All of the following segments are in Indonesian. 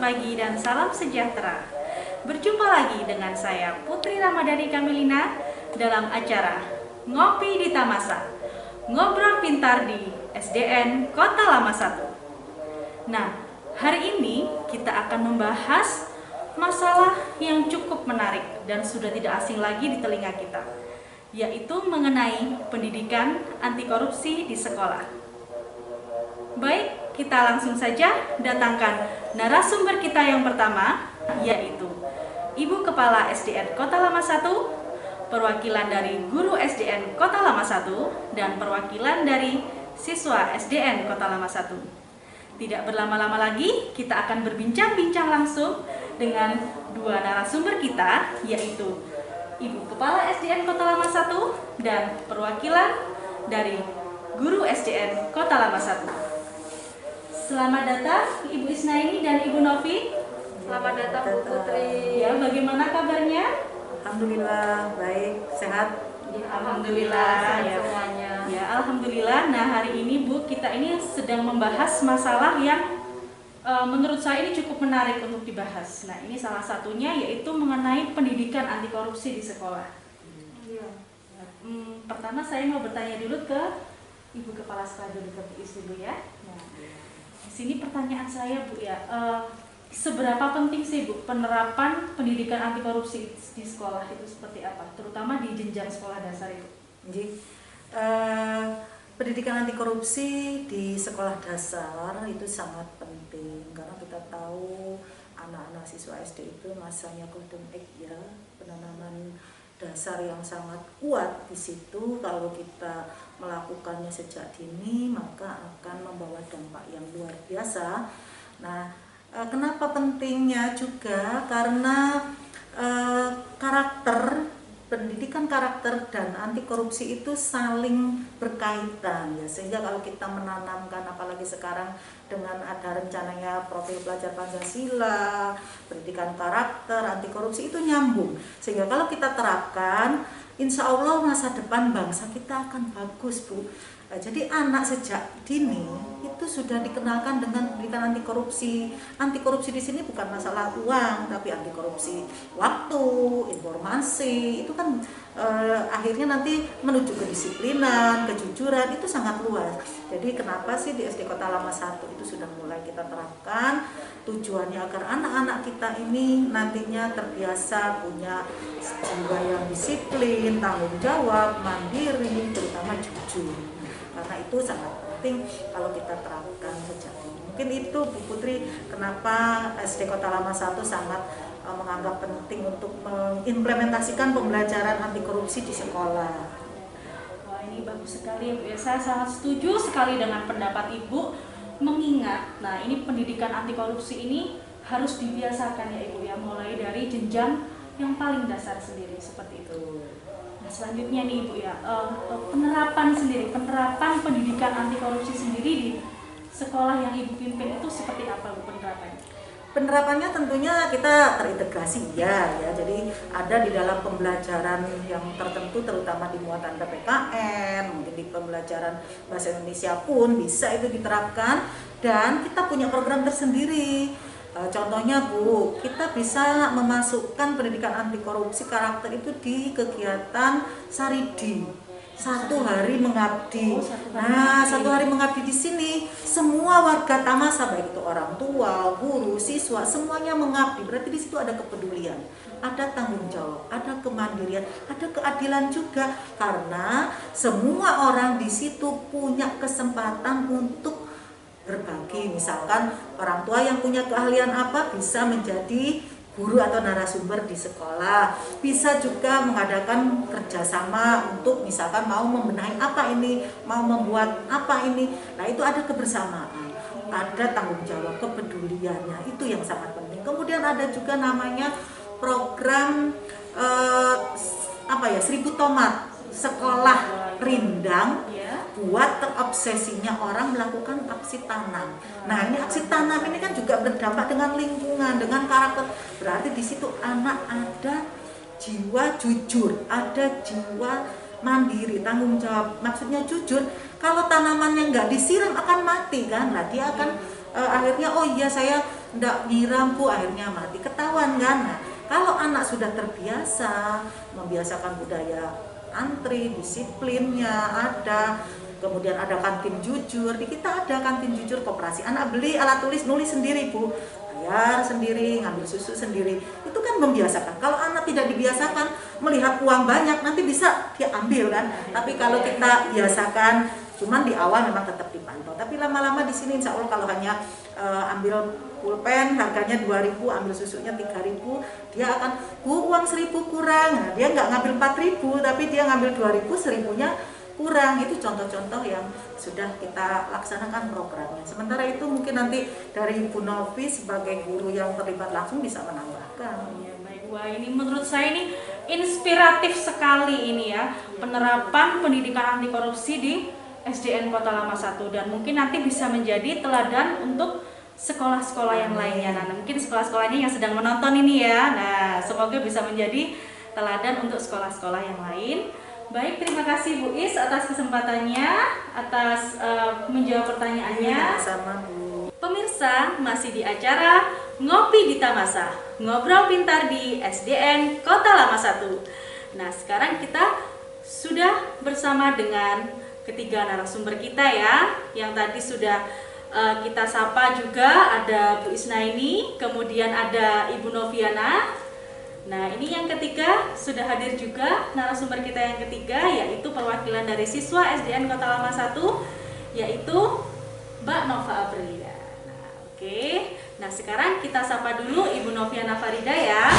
pagi dan salam sejahtera. Berjumpa lagi dengan saya Putri Ramadhani Kamilina dalam acara Ngopi di Tamasa, Ngobrol Pintar di SDN Kota Lama 1. Nah, hari ini kita akan membahas masalah yang cukup menarik dan sudah tidak asing lagi di telinga kita, yaitu mengenai pendidikan anti korupsi di sekolah. Baik, kita langsung saja datangkan narasumber kita yang pertama, yaitu Ibu Kepala SDN Kota Lama 1, perwakilan dari guru SDN Kota Lama 1, dan perwakilan dari siswa SDN Kota Lama 1. Tidak berlama-lama lagi, kita akan berbincang-bincang langsung dengan dua narasumber kita, yaitu Ibu Kepala SDN Kota Lama 1 dan perwakilan dari guru SDN Kota Lama 1. Selamat datang Ibu Isnaini dan Ibu Novi. Selamat datang Bu Putri. Ya, bagaimana kabarnya? Alhamdulillah baik, sehat. Ya, alhamdulillah ya. Semuanya. Ya, alhamdulillah. Nah, hari ini Bu, kita ini sedang membahas masalah yang menurut saya ini cukup menarik untuk dibahas. Nah, ini salah satunya yaitu mengenai pendidikan anti korupsi di sekolah. Pertama saya mau bertanya dulu ke Ibu Kepala Sekolah dulu, ke Ibu ya. Nah, di sini pertanyaan saya Bu ya, seberapa penting sih Bu penerapan pendidikan anti korupsi di sekolah itu seperti apa, terutama di jenjang sekolah dasar itu? Jadi, pendidikan anti korupsi di sekolah dasar itu sangat penting karena kita tahu anak-anak siswa SD itu masanya golden age ya, penanaman dasar yang sangat kuat di situ. Kalau kita melakukannya sejak dini maka akan membawa dampak yang luar biasa. Nah, kenapa pentingnya juga karena pendidikan karakter dan anti korupsi itu saling berkaitan ya, sehingga kalau kita menanamkan, apalagi sekarang dengan ada rencananya profil pelajar Pancasila, pendidikan karakter, anti korupsi itu nyambung, sehingga kalau kita terapkan insya Allah masa depan bangsa kita akan bagus Bu. Nah, jadi anak sejak dini itu sudah dikenalkan dengan pendidikan anti korupsi. Anti korupsi di sini bukan masalah uang, tapi anti korupsi waktu, informasi. Itu kan akhirnya nanti menuju kedisiplinan, kejujuran, itu sangat luas. Jadi kenapa sih di SD Kota Lama 1 itu sudah mulai kita terapkan? Tujuannya agar anak-anak kita ini nantinya terbiasa punya jiwa yang disiplin, tanggung jawab, mandiri, terutama jujur. Karena itu sangat penting kalau kita terapkan sejak dini. Mungkin itu Bu Putri kenapa SD Kota Lama 1 sangat menganggap penting untuk mengimplementasikan pembelajaran anti korupsi di sekolah. Wah, ini bagus sekali Bu. Saya sangat setuju sekali dengan pendapat Ibu, mengingat nah ini pendidikan anti korupsi ini harus dibiasakan ya Ibu ya, mulai dari jenjang yang paling dasar sendiri seperti itu. Nah, selanjutnya nih Ibu ya, penerapan pendidikan anti korupsi sendiri di sekolah yang Ibu pimpin itu seperti apa Bu penerapannya? Penerapannya tentunya kita terintegrasi ya, jadi ada di dalam pembelajaran yang tertentu, terutama di muatan PPKN, mungkin di pembelajaran bahasa Indonesia pun bisa itu diterapkan, dan kita punya program tersendiri. Contohnya Bu, kita bisa memasukkan pendidikan anti korupsi karakter itu di kegiatan Saridi, 1 hari mengabdi. Nah, 1 hari mengabdi di sini semua warga Tamasa, baik itu orang tua, guru, siswa, semuanya mengabdi. Berarti di situ ada kepedulian, ada tanggung jawab, ada kemandirian, ada keadilan juga, karena semua orang di situ punya kesempatan untuk berbagi. Misalkan orang tua yang punya keahlian apa bisa menjadi guru atau narasumber di sekolah, bisa juga mengadakan kerjasama untuk misalkan mau membenahi apa ini, mau membuat apa ini. Nah, itu ada kebersamaan, ada tanggung jawab, kepeduliannya, itu yang sangat penting. Kemudian ada juga namanya program 1000 tomat sekolah rindang, buat terobsesinya orang melakukan aksi tanam. Nah, ini aksi tanam ini kan juga berdampak dengan lingkungan, dengan karakter. Berarti di situ anak ada jiwa jujur, ada jiwa mandiri, tanggung jawab. Maksudnya jujur, kalau tanamannya nggak disiram akan mati kan. Nah, dia akan akhirnya oh iya saya ndak nyiram Bu, akhirnya mati, ketahuan kan. Nah, kalau anak sudah terbiasa, membiasakan budaya antri, disiplinnya ada, kemudian ada kantin jujur. Di kita ada kantin jujur koperasi, anak beli alat tulis, nulis sendiri Bu, bayar sendiri, ngambil susu sendiri. Itu kan membiasakan. Kalau anak tidak dibiasakan melihat uang banyak, nanti bisa dia ambil kan. Tapi kalau kita biasakan, cuman di awal memang tetap dipantau. Tapi lama-lama di sini insya Allah kalau hanya ambil pulpen harganya 2.000, ambil susunya 3.000, dia akan uang 1.000 kurang. Nah, dia nggak ngambil 4.000, tapi dia ngambil 2.000, 1.000-nya kurang. Itu contoh-contoh yang sudah kita laksanakan programnya. Sementara itu mungkin nanti dari Bu Novi sebagai guru yang terlibat langsung bisa menambahkan. Ya, baik. Wah, ini menurut saya ini inspiratif sekali ini ya, penerapan pendidikan anti korupsi di SDN Kota Lama 1, dan mungkin nanti bisa menjadi teladan untuk sekolah-sekolah yang lainnya. Nah, mungkin sekolah-sekolahnya yang sedang menonton ini ya. Nah, semoga bisa menjadi teladan untuk sekolah-sekolah yang lain. Baik, terima kasih Bu Is atas kesempatannya, atas menjawab pertanyaannya. Sama Bu. Pemirsa, masih di acara Ngopi di Tamasa, ngobrol pintar di SDN Kota Lama 1. Nah, sekarang kita sudah bersama dengan ketiga narasumber kita ya, yang tadi sudah kita sapa juga. Ada Bu Isnaini, kemudian ada Ibu Noviana. Nah, ini yang ketiga sudah hadir juga narasumber kita yang ketiga, yaitu perwakilan dari siswa SDN Kota Lama 1, yaitu Mbak Nova Aprilia. Nah, oke. Nah, sekarang kita sapa dulu Ibu Noviana Farida ya.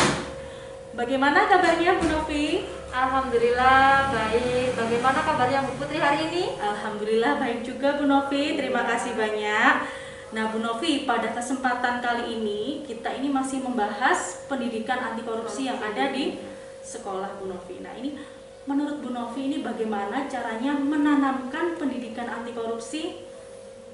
Bagaimana kabarnya Bu Novi? Alhamdulillah baik. Bagaimana kabarnya Bu Putri hari ini? Alhamdulillah baik juga Bu Novi, terima kasih banyak. Nah Bu Novi, pada kesempatan kali ini kita ini masih membahas pendidikan anti korupsi yang ada di sekolah Bu Novi. Nah ini menurut Bu Novi ini bagaimana caranya menanamkan pendidikan anti korupsi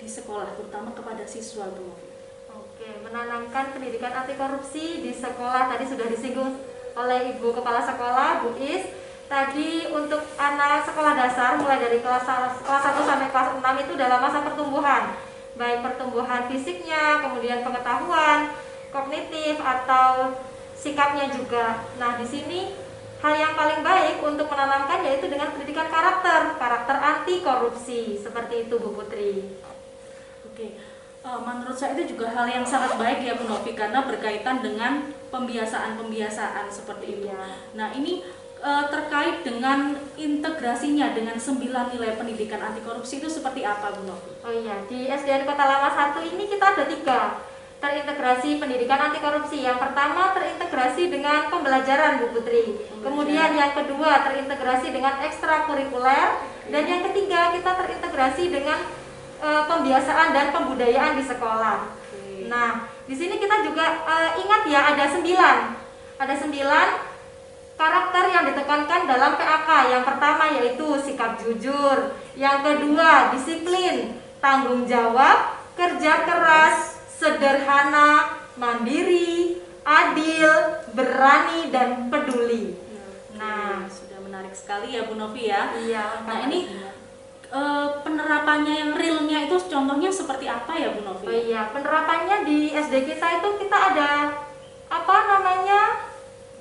di sekolah, terutama kepada siswa Bu Novi? Oke, menanamkan pendidikan anti korupsi di sekolah tadi sudah disinggung oleh Ibu Kepala Sekolah Bu Is. Tadi untuk anak sekolah dasar mulai dari kelas 1 sampai kelas 6 itu dalam masa pertumbuhan, baik pertumbuhan fisiknya, kemudian pengetahuan, kognitif atau sikapnya juga. Nah, di sini hal yang paling baik untuk menanamkan yaitu dengan pendidikan karakter anti korupsi. Seperti itu Bu Putri. Oke. Menurut saya itu juga hal yang sangat baik ya Bu Novi, karena berkaitan dengan pembiasaan seperti itu. Nah ini terkait dengan integrasinya dengan 9 nilai pendidikan anti korupsi itu seperti apa Bu Novi? Oh iya, di SDN Kota Lama 1 ini kita ada 3 terintegrasi pendidikan anti korupsi. Yang pertama terintegrasi dengan pembelajaran Bu Putri, kemudian yang kedua terintegrasi dengan ekstrakurikuler, dan yang ketiga kita terintegrasi dengan pembiasaan dan pembudayaan di sekolah. Nah, di sini kita juga ingat ya ada 9 karakter yang ditekankan dalam PAK. Yang pertama yaitu sikap jujur, yang kedua disiplin, tanggung jawab, kerja keras, sederhana, mandiri, adil, berani, dan peduli. Nah, sudah menarik sekali ya Bu Novi ya. Iya. Nah ini penerapannya yang realnya itu contohnya seperti apa ya Bu Novi? Oh iya, penerapannya di SD kita itu kita ada apa namanya?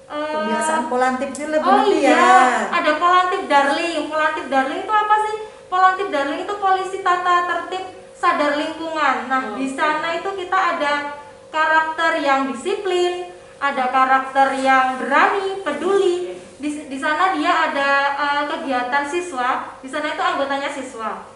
Pembiasaan Polantip itu lebih Oh iya, ya. ada Polantip Darling. Polantip Darling itu apa sih? Polantip Darling itu polisi tata tertib sadar lingkungan. Nah, di sana itu kita ada karakter yang disiplin, ada karakter yang berani, peduli. Di sana dia ada kegiatan siswa. Di sana itu anggotanya siswa.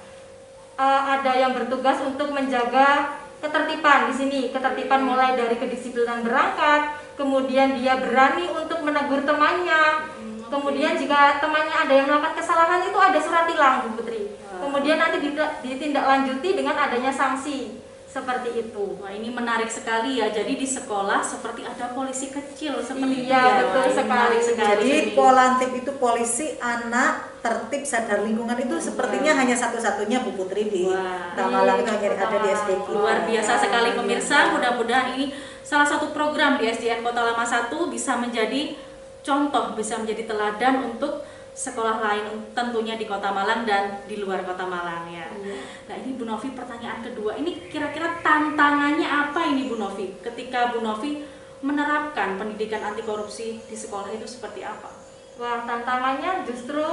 Ada yang bertugas untuk menjaga ketertiban di sini. Ketertiban mulai dari kedisiplinan berangkat, kemudian dia berani untuk menegur temannya. Kemudian jika temannya ada yang melakukan kesalahan itu ada surat tilang Bu Putri. Kemudian nanti ditindaklanjuti dengan adanya sanksi. Seperti itu. Wah, ini menarik sekali ya. Jadi di sekolah seperti ada polisi kecil seperti itu ya. ya. Betul sekali. Jadi Polantip itu polisi anak tertib sadar lingkungan, itu sepertinya hanya satu-satunya Bu Putri di Tamalang, itu hanya ada di SD kita. Luar biasa sekali pemirsa. Mudah-mudahan ini salah satu program di SDN Kota Lama 1 bisa menjadi contoh, bisa menjadi teladan untuk sekolah lain tentunya di Kota Malang dan di luar Kota Malang ya. Nah ini Bu Novi, pertanyaan kedua, ini kira-kira tantangannya apa ini Bu Novi ketika Bu Novi menerapkan pendidikan anti korupsi di sekolah itu seperti apa? Wah, tantangannya justru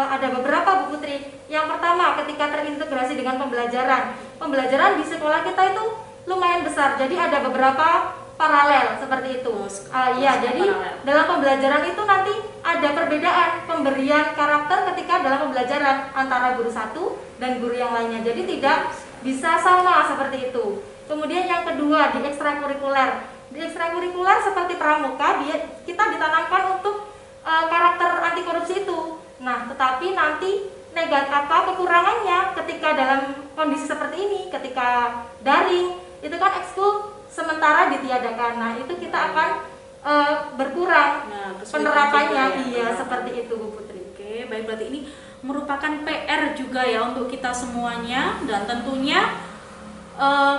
ada beberapa Bu Putri. Yang pertama, ketika terintegrasi dengan pembelajaran. Pembelajaran di sekolah kita itu lumayan besar, jadi ada beberapa paralel seperti itu. Iya, jadi paralel. dalam pembelajaran itu nanti ada perbedaan pemberian karakter ketika dalam pembelajaran antara guru satu dan guru yang lainnya. Jadi tidak bisa sama seperti itu. Kemudian yang kedua, di ekstrakurikuler. Di ekstrakurikuler seperti pramuka, kita ditanamkan untuk karakter anti korupsi itu. Nah, tetapi nanti kekurangannya ketika dalam kondisi seperti ini, ketika daring, itu kan ekskul sementara ditiadakan. Nah, itu kita akan berkurang penerapannya. Iya, seperti itu Bu Putri. Oke, baik, berarti ini merupakan PR juga ya untuk kita semuanya, dan tentunya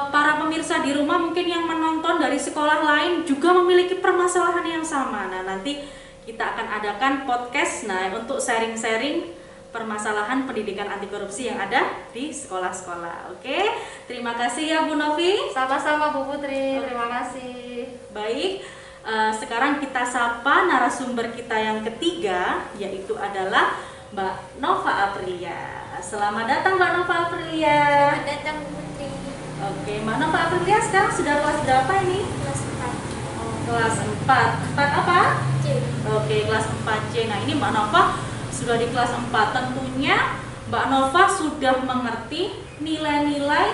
para pemirsa di rumah mungkin yang menonton dari sekolah lain juga memiliki permasalahan yang sama. Nah, nanti kita akan adakan podcast untuk sharing-sharing permasalahan pendidikan anti korupsi yang ada di sekolah-sekolah. Oke, terima kasih ya Bu Novi. Sama-sama Bu Putri, terima kasih. Baik, sekarang kita sapa narasumber kita yang ketiga, yaitu adalah Mbak Nova Aprilia. Selamat datang Mbak Nova Aprilia. Selamat datang Bu Putri. Oke, Mbak Nova Aprilia sekarang sudah kelas berapa ini? Kelas 4 Kelas 4. 4 apa? C. Oke, kelas 4C. Nah, ini Mbak Nova sudah di kelas 4. Tentunya Mbak Nova sudah mengerti nilai-nilai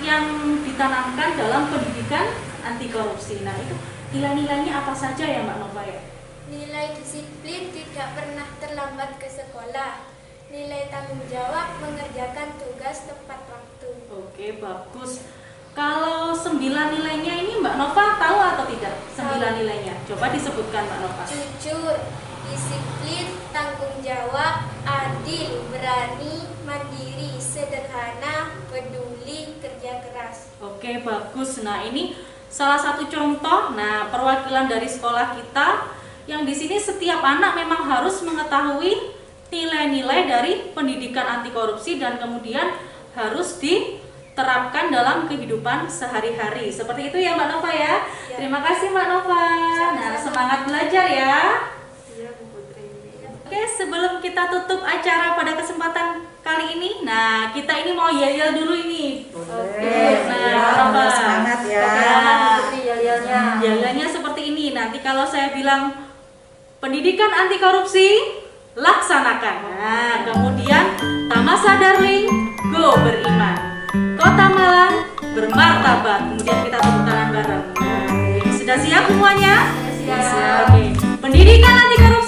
yang ditanamkan dalam pendidikan anti korupsi. Nah, itu nilai-nilainya apa saja ya Mbak Nova ya? Nilai disiplin, tidak pernah terlambat ke sekolah. Nilai tanggung jawab, mengerjakan tugas tepat waktu. Oke, bagus. Kalau 9 nilainya ini Mbak Nova tahu atau tidak? 9 nilainya. Coba disebutkan Mbak Nova. Jujur, disiplin, tanggung jawab, adil, berani, mandiri, sederhana, peduli, kerja keras. Oke, bagus. Nah, ini salah satu contoh. Nah, perwakilan dari sekolah kita yang di sini setiap anak memang harus mengetahui nilai-nilai dari pendidikan anti korupsi dan kemudian harus diterapkan dalam kehidupan sehari-hari. Seperti itu ya Mbak Nova ya. Ya. Terima kasih Mbak Nova. Nah, semangat belajar ya. Iya Bu Putri. Oke, sebelum kita tutup acara pada kesempatan kali ini, nah kita ini mau yel-yel dulu ini. Boleh. Nah, Ya, apa? semangat ya. Bagaimana Bu Putri yel-yelnya? Yel-yelnya seperti ini. Nanti kalau saya bilang pendidikan anti korupsi, laksanakan. Nah, kemudian Tamasa Darling, go beriman. Kota Malang, bermartabat. Kemudian kita tepuk tangan bareng. Nah, sudah siap semuanya? Siap. Oke. Pendidikan anti korupsi